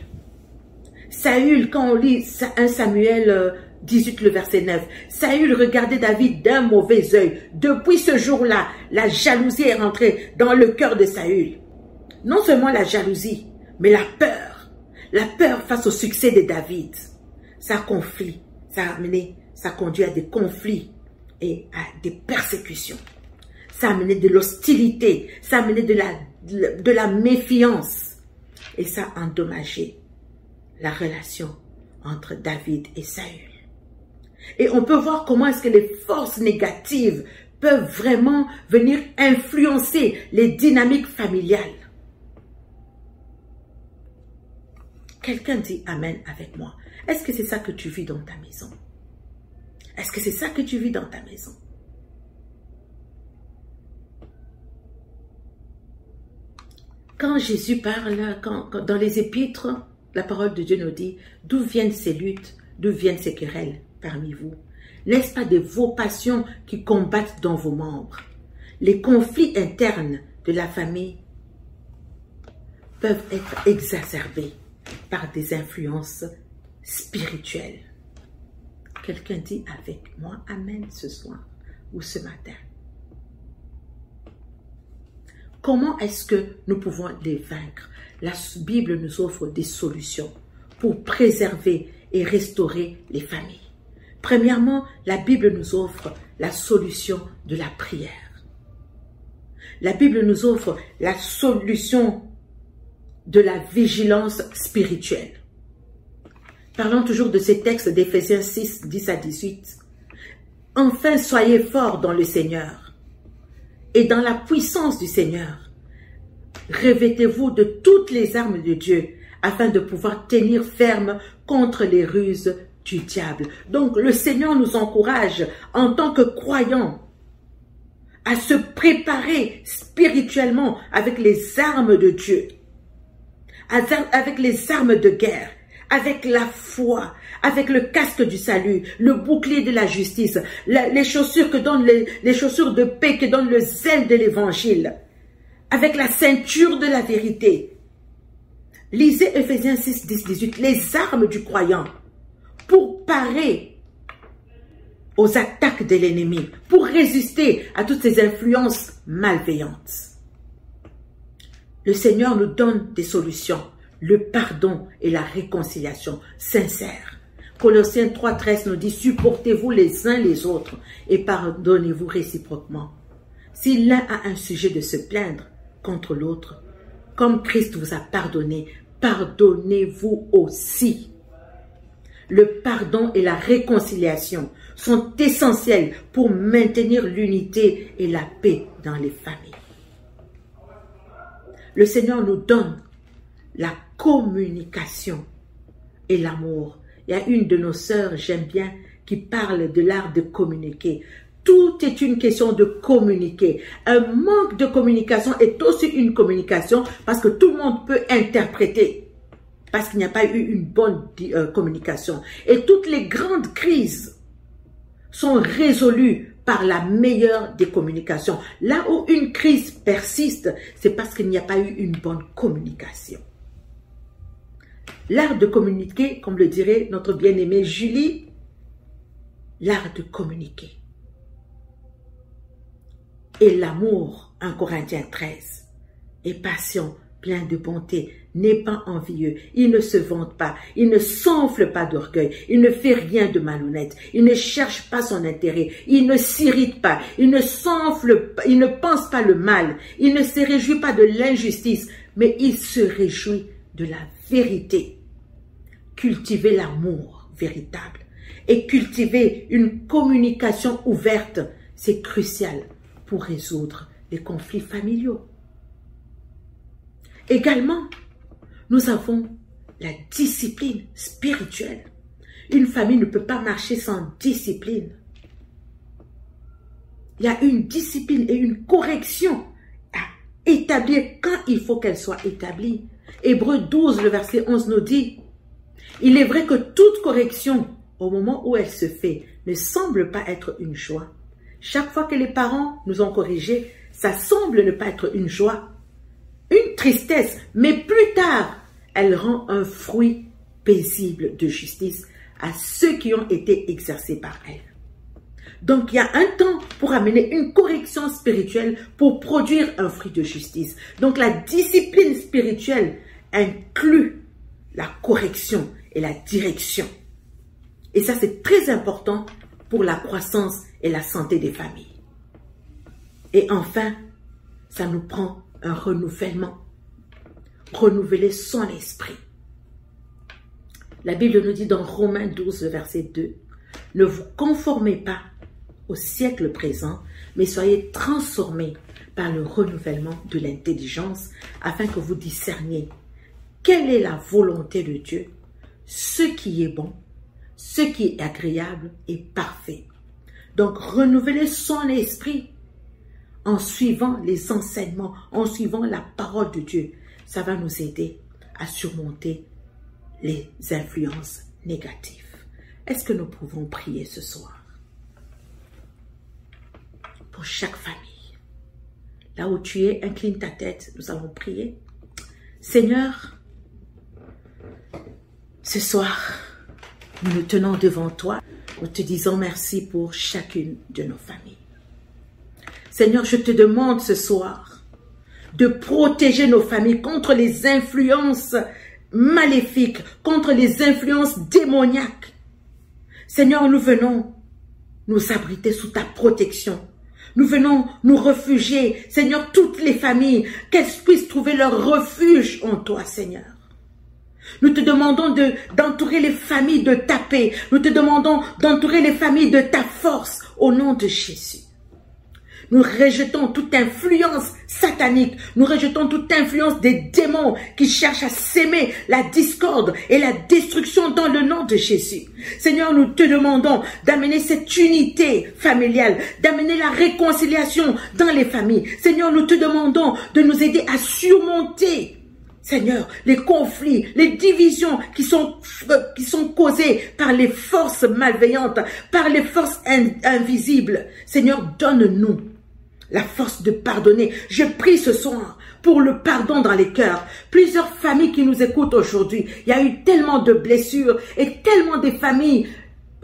Saül, quand on lit 1 Samuel 18, le verset 9, Saül regardait David d'un mauvais œil. Depuis ce jour-là, la jalousie est rentrée dans le cœur de Saül. Non seulement la jalousie, mais la peur. La peur face au succès de David. Ça a conflit, ça a amené ça conduit à des conflits et à des persécutions. Ça a amené de l'hostilité, ça a amené de la méfiance. Et ça a endommagé la relation entre David et Saül. Et on peut voir comment est-ce que les forces négatives peuvent vraiment venir influencer les dynamiques familiales. Quelqu'un dit Amen avec moi. Est-ce que c'est ça que tu vis dans ta maison? Est-ce que c'est ça que tu vis dans ta maison? Quand Jésus parle, dans les épîtres, la parole de Dieu nous dit, d'où viennent ces luttes, d'où viennent ces querelles parmi vous? N'est-ce pas de vos passions qui combattent dans vos membres? Les conflits internes de la famille peuvent être exacerbés par des influences spirituelles. Quelqu'un dit avec moi Amen ce soir ou ce matin. Comment est-ce que nous pouvons les vaincre? La Bible nous offre des solutions pour préserver et restaurer les familles. Premièrement, la Bible nous offre la solution de la prière. La Bible nous offre la solution de la vigilance spirituelle. Parlons toujours de ces textes d'Éphésiens 6, 10 à 18. Enfin, soyez forts dans le Seigneur et dans la puissance du Seigneur. Revêtez-vous de toutes les armes de Dieu afin de pouvoir tenir ferme contre les ruses du diable. Donc, le Seigneur nous encourage en tant que croyants à se préparer spirituellement avec les armes de Dieu, avec les armes de guerre, avec la foi, avec le casque du salut, le bouclier de la justice, les chaussures que donnent les chaussures de paix que donne le zèle de l'évangile, avec la ceinture de la vérité. Lisez Éphésiens 6, 10, 18, les armes du croyant pour parer aux attaques de l'ennemi, pour résister à toutes ces influences malveillantes. Le Seigneur nous donne des solutions, le pardon et la réconciliation sincère. Colossiens 3, 13 nous dit, supportez-vous les uns les autres et pardonnez-vous réciproquement. Si l'un a un sujet de se plaindre contre l'autre, comme Christ vous a pardonné, pardonnez-vous aussi. Le pardon et la réconciliation sont essentiels pour maintenir l'unité et la paix dans les familles. Le Seigneur nous donne la communication et l'amour. Il y a une de nos sœurs, j'aime bien, qui parle de l'art de communiquer. Tout est une question de communiquer. Un manque de communication est aussi une communication parce que tout le monde peut interpréter. Parce qu'il n'y a pas eu une bonne communication. Et toutes les grandes crises sont résolues par la meilleure des communications. Là où une crise persiste, c'est parce qu'il n'y a pas eu une bonne communication. L'art de communiquer, comme le dirait notre bien-aimée Julie, l'art de communiquer. Et l'amour, 1 Corinthiens 13, est patient, plein de bonté, n'est pas envieux, il ne se vante pas, il ne s'enfle pas d'orgueil, il ne fait rien de malhonnête, il ne cherche pas son intérêt, il ne s'irrite pas, il ne s'enfle pas, il ne pense pas le mal, il ne se réjouit pas de l'injustice, mais il se réjouit de la vérité. Cultiver l'amour véritable et cultiver une communication ouverte, c'est crucial pour résoudre les conflits familiaux. Également, nous avons la discipline spirituelle. Une famille ne peut pas marcher sans discipline. Il y a une discipline et une correction à établir quand il faut qu'elle soit établie. Hébreux 12, le verset 11 nous dit, « Il est vrai que toute correction, au moment où elle se fait, ne semble pas être une joie. Chaque fois que les parents nous ont corrigés, ça semble ne pas être une joie, une tristesse, mais plus tard, elle rend un fruit paisible de justice à ceux qui ont été exercés par elle. » Donc, il y a un temps pour amener une correction spirituelle pour produire un fruit de justice. Donc, la discipline spirituelle inclut la correction et la direction. Et ça, c'est très important pour la croissance et la santé des familles. Et enfin, ça nous prend un renouvellement. Renouveler son esprit. La Bible nous dit dans Romains 12, verset 2, « Ne vous conformez pas au siècle présent, mais soyez transformés par le renouvellement de l'intelligence, afin que vous discerniez quelle est la volonté de Dieu, ce qui est bon, ce qui est agréable et parfait. » Donc, renouveler son esprit en suivant les enseignements, en suivant la parole de Dieu, ça va nous aider à surmonter les influences négatives. Est-ce que nous pouvons prier ce soir? Pour chaque famille. Là où tu es, incline ta tête, nous allons prier. Seigneur, ce soir, nous nous tenons devant toi. Nous te disons merci pour chacune de nos familles. Seigneur, je te demande ce soir de protéger nos familles contre les influences maléfiques, contre les influences démoniaques. Seigneur, nous venons nous abriter sous ta protection. Nous venons nous réfugier, Seigneur, toutes les familles, qu'elles puissent trouver leur refuge en toi, Seigneur. Nous te demandons d'entourer les familles de ta paix. Nous te demandons d'entourer les familles de ta force au nom de Jésus. Nous rejetons toute influence satanique. Nous rejetons toute influence des démons qui cherchent à s'aimer la discorde et la destruction dans le nom de Jésus. Seigneur, nous te demandons d'amener cette unité familiale, d'amener la réconciliation dans les familles. Seigneur, nous te demandons de nous aider à surmonter, Seigneur, les conflits, les divisions qui sont causées par les forces malveillantes, par les forces invisibles. Seigneur, donne-nous la force de pardonner. Je prie ce soir pour le pardon dans les cœurs. Plusieurs familles qui nous écoutent aujourd'hui, il y a eu tellement de blessures et tellement de familles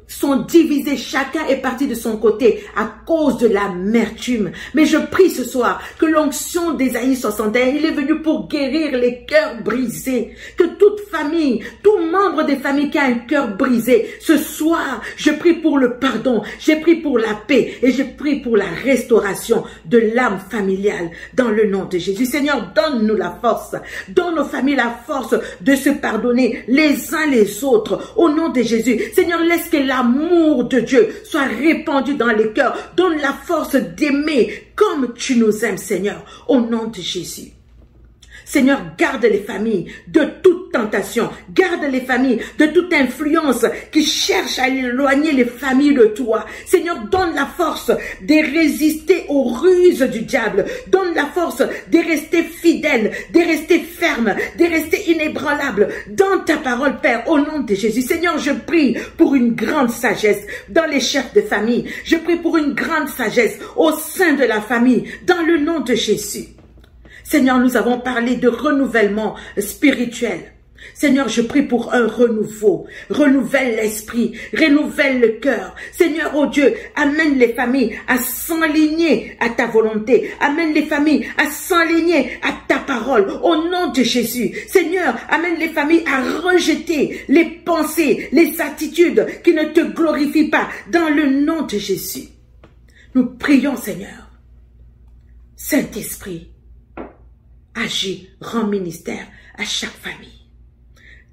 sont divisées, chacun est parti de son côté à cause de l'amertume. Mais je prie ce soir que l'onction d'Ésaïe 61, il est venu pour guérir les cœurs brisés. Que toute famille, tout membre des familles qui a un cœur brisé, ce soir, je prie pour le pardon, j'ai pris pour la paix et je prie pour la restauration de l'âme familiale dans le nom de Jésus. Seigneur, donne-nous la force, donne aux familles la force de se pardonner les uns les autres au nom de Jésus. Seigneur, laisse que l'amour de Dieu soit répandu dans les cœurs. Donne la force d'aimer comme tu nous aimes, Seigneur, au nom de Jésus. Seigneur, garde les familles de toute tentation. Garde les familles de toute influence qui cherche à éloigner les familles de toi. Seigneur, donne la force de résister aux ruses du diable. Donne la force de rester fidèle, de rester ferme, de rester inébranlable dans ta parole, Père, au nom de Jésus. Seigneur, je prie pour une grande sagesse dans les chefs de famille. Je prie pour une grande sagesse au sein de la famille, dans le nom de Jésus. Seigneur, nous avons parlé de renouvellement spirituel. Seigneur, je prie pour un renouveau. Renouvelle l'esprit, renouvelle le cœur. Seigneur, oh Dieu, amène les familles à s'enligner à ta volonté. Amène les familles à s'enligner à ta parole. Au nom de Jésus. Seigneur, amène les familles à rejeter les pensées, les attitudes qui ne te glorifient pas. Dans le nom de Jésus. Nous prions, Seigneur. Saint-Esprit, agis, rends ministère à chaque famille.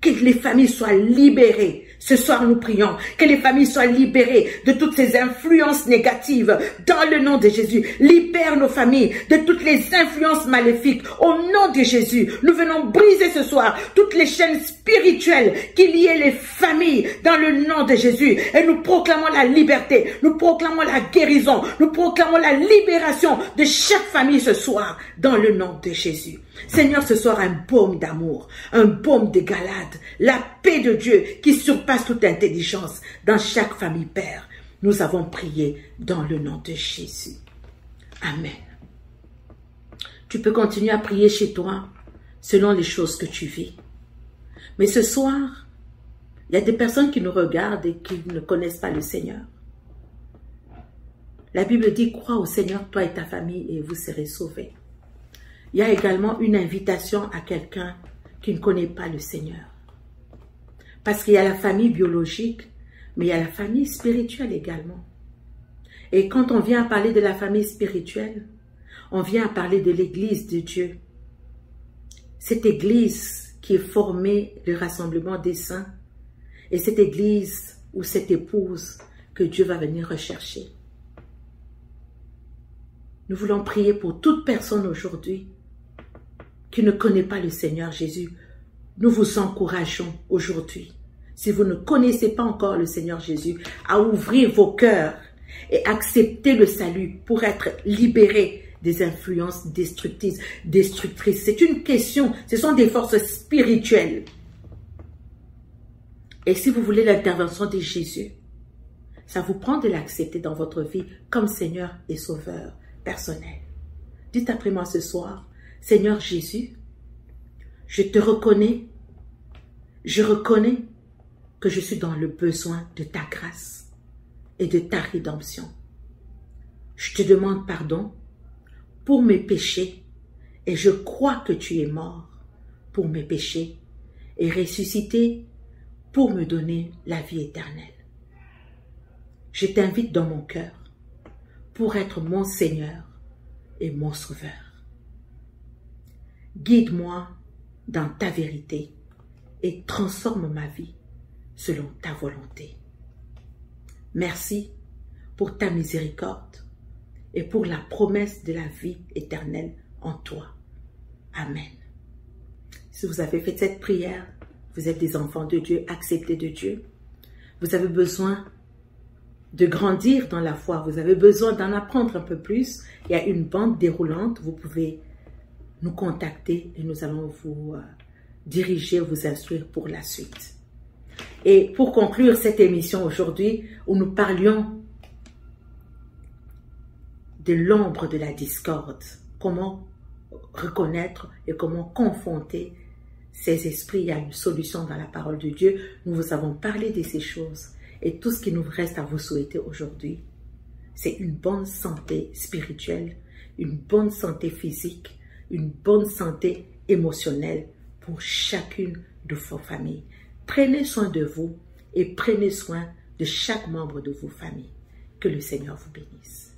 Que les familles soient libérées. Ce soir, nous prions que les familles soient libérées de toutes ces influences négatives dans le nom de Jésus. Libère nos familles de toutes les influences maléfiques au nom de Jésus. Nous venons briser ce soir toutes les chaînes spirituelles qui liaient les familles dans le nom de Jésus. Et nous proclamons la liberté, nous proclamons la guérison, nous proclamons la libération de chaque famille ce soir dans le nom de Jésus. Seigneur, ce soir, un baume d'amour, un baume de Galade, la paix de Dieu qui surpasse toute intelligence dans chaque famille, Père. Nous avons prié dans le nom de Jésus. Amen. Tu peux continuer à prier chez toi selon les choses que tu vis. Mais ce soir, il y a des personnes qui nous regardent et qui ne connaissent pas le Seigneur. La Bible dit, crois au Seigneur, toi et ta famille, et vous serez sauvés. Il y a également une invitation à quelqu'un qui ne connaît pas le Seigneur. Parce qu'il y a la famille biologique, Mais il y a la famille spirituelle également. Et quand on vient à parler de la famille spirituelle, on vient à parler de l'église de Dieu. Cette église qui est formée du rassemblement des saints. Et cette église ou cette épouse que Dieu va venir rechercher. Nous voulons prier pour toute personne aujourd'hui qui ne connaît pas le Seigneur Jésus. Nous vous encourageons aujourd'hui, si vous ne connaissez pas encore le Seigneur Jésus, à ouvrir vos cœurs et accepter le salut pour être libérés des influences destructrices. C'est une question, ce sont des forces spirituelles. Et si vous voulez l'intervention de Jésus, ça vous prend de l'accepter dans votre vie comme Seigneur et Sauveur personnel. Dites après moi ce soir, Seigneur Jésus, je te reconnais, je reconnais que je suis dans le besoin de ta grâce et de ta rédemption. Je te demande pardon pour mes péchés et je crois que tu es mort pour mes péchés et ressuscité pour me donner la vie éternelle. Je t'invite dans mon cœur pour être mon Seigneur et mon Sauveur. Guide-moi dans ta vérité et transforme ma vie selon ta volonté. Merci pour ta miséricorde et pour la promesse de la vie éternelle en toi. Amen. Si vous avez fait cette prière, vous êtes des enfants de Dieu, acceptés de Dieu. Vous avez besoin de grandir dans la foi. Vous avez besoin d'en apprendre un peu plus. Il y a une bande déroulante. Vous pouvez nous contacter et nous allons vous diriger, vous instruire pour la suite. Et pour conclure cette émission aujourd'hui, où nous parlions de l'ombre de la discorde, comment reconnaître et comment confronter ces esprits. Il y a une solution dans la parole de Dieu. Nous vous avons parlé de ces choses. Et tout ce qui nous reste à vous souhaiter aujourd'hui, c'est une bonne santé spirituelle, une bonne santé physique, une bonne santé émotionnelle pour chacune de vos familles. Prenez soin de vous et prenez soin de chaque membre de vos familles. Que le Seigneur vous bénisse.